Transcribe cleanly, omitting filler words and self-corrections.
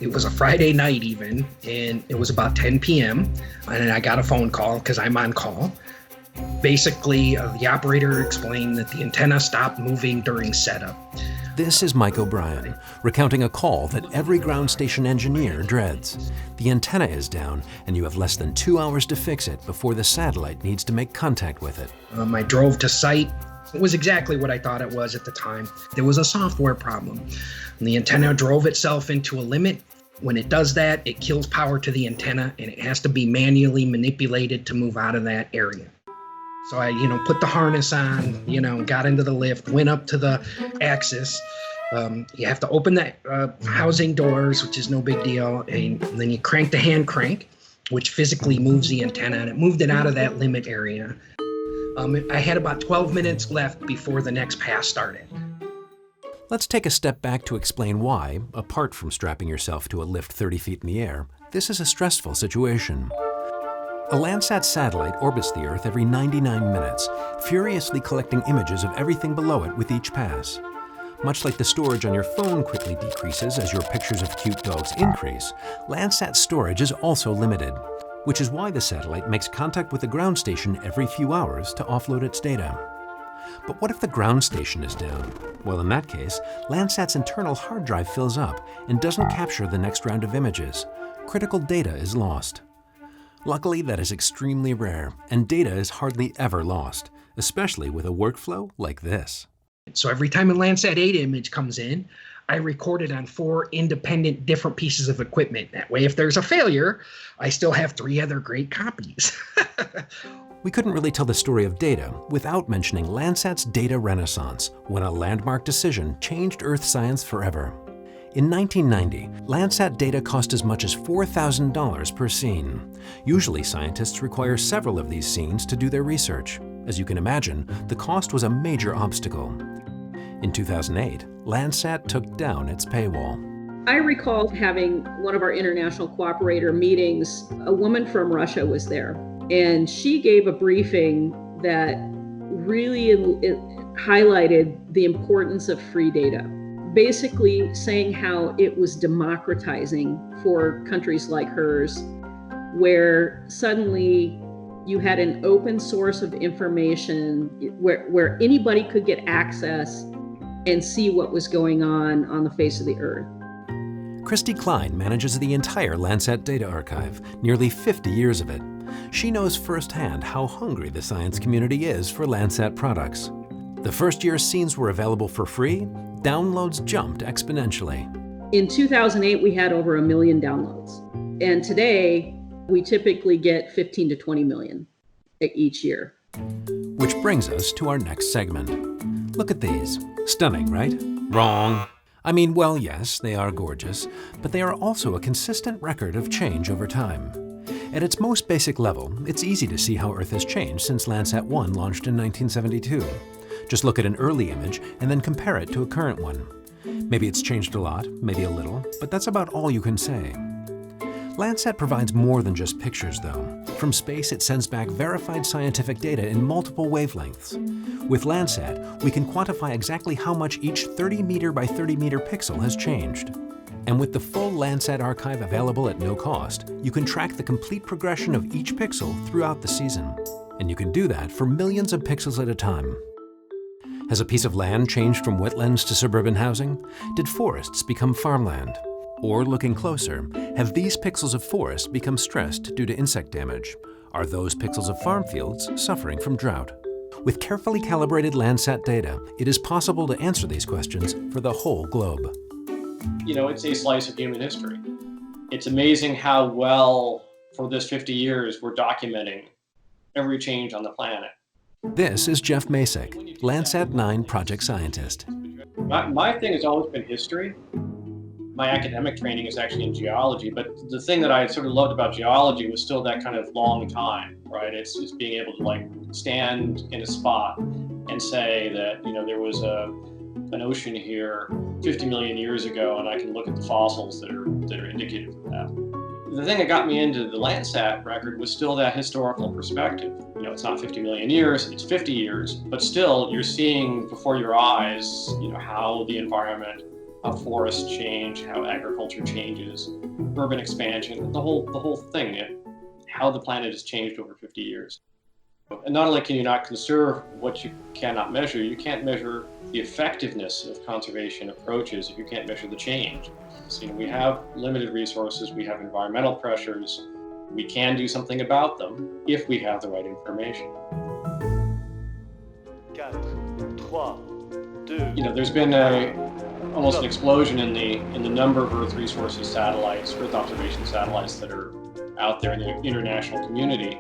It was a Friday night even, and it was about 10 p.m. And I got a phone call because I'm on call. Basically, the operator explained that the antenna stopped moving during setup. This is Mike O'Brien, recounting a call that every ground station engineer dreads. The antenna is down, and you have less than 2 hours to fix it before the satellite needs to make contact with it. I drove to site. It was exactly what I thought it was at the time. There was a software problem. And the antenna drove itself into a limit. When it does that, it kills power to the antenna, and it has to be manually manipulated to move out of that area. So I, put the harness on, got into the lift, went up to the axis. You have to open the housing doors, which is no big deal. And then you crank the hand crank, which physically moves the antenna, and it moved it out of that limit area. I had about 12 minutes left before the next pass started. Let's take a step back to explain why, apart from strapping yourself to a lift 30 feet in the air, this is a stressful situation. A Landsat satellite orbits the Earth every 99 minutes, furiously collecting images of everything below it with each pass. Much like the storage on your phone quickly decreases as your pictures of cute dogs increase, Landsat storage is also limited, which is why the satellite makes contact with the ground station every few hours to offload its data. But what if the ground station is down? Well, in that case, Landsat's internal hard drive fills up and doesn't capture the next round of images. Critical data is lost. Luckily, that is extremely rare, and data is hardly ever lost, especially with a workflow like this. So every time a Landsat 8 image comes in, I record it on 4 independent different pieces of equipment. That way, if there's a failure, I still have 3 other great copies. We couldn't really tell the story of data without mentioning Landsat's data renaissance, when a landmark decision changed Earth science forever. In 1990, Landsat data cost as much as $4,000 per scene. Usually, scientists require several of these scenes to do their research. As you can imagine, the cost was a major obstacle. In 2008, Landsat took down its paywall. I recall having one of our international cooperator meetings. A woman from Russia was there, and she gave a briefing that really highlighted the importance of free data. Basically saying how it was democratizing for countries like hers, where suddenly you had an open source of information where anybody could get access and see what was going on the face of the Earth. Kristi Kline manages the entire Landsat data archive, nearly 50 years of it. She knows firsthand how hungry the science community is for Landsat products. The first year scenes were available for free, downloads jumped exponentially. In 2008, we had over 1 million downloads. And today, we typically get 15 to 20 million each year. Which brings us to our next segment. Look at these. Stunning, right? Wrong. I mean, well, yes, they are gorgeous, but they are also a consistent record of change over time. At its most basic level, it's easy to see how Earth has changed since Landsat 1 launched in 1972. Just look at an early image and then compare it to a current one. Maybe it's changed a lot, maybe a little, but that's about all you can say. Landsat provides more than just pictures, though. From space, it sends back verified scientific data in multiple wavelengths. With Landsat, we can quantify exactly how much each 30 meter by 30 meter pixel has changed. And with the full Landsat archive available at no cost, you can track the complete progression of each pixel throughout the season. And you can do that for millions of pixels at a time. Has a piece of land changed from wetlands to suburban housing? Did forests become farmland? Or, looking closer, have these pixels of forest become stressed due to insect damage? Are those pixels of farm fields suffering from drought? With carefully calibrated Landsat data, it is possible to answer these questions for the whole globe. It's a slice of human history. It's amazing how well, for this 50 years, we're documenting every change on the planet. This is Jeff Masek, Landsat 9 project scientist. My thing has always been history. My academic training is actually in geology, but the thing that I sort of loved about geology was still that kind of long time, right? It's just being able to stand in a spot and say that, there was an ocean here 50 million years ago, and I can look at the fossils that are indicative of that. The thing that got me into the Landsat record was still that historical perspective. It's not 50 million years, it's 50 years, but still you're seeing before your eyes, how the environment how forests change, how agriculture changes, urban expansion, the whole thing, how the planet has changed over 50 years. And not only can you not conserve what you cannot measure, you can't measure the effectiveness of conservation approaches if you can't measure the change. So, we have limited resources, we have environmental pressures, we can do something about them if we have the right information. There's been almost an explosion in the number of Earth resources satellites, Earth observation satellites that are out there in the international community.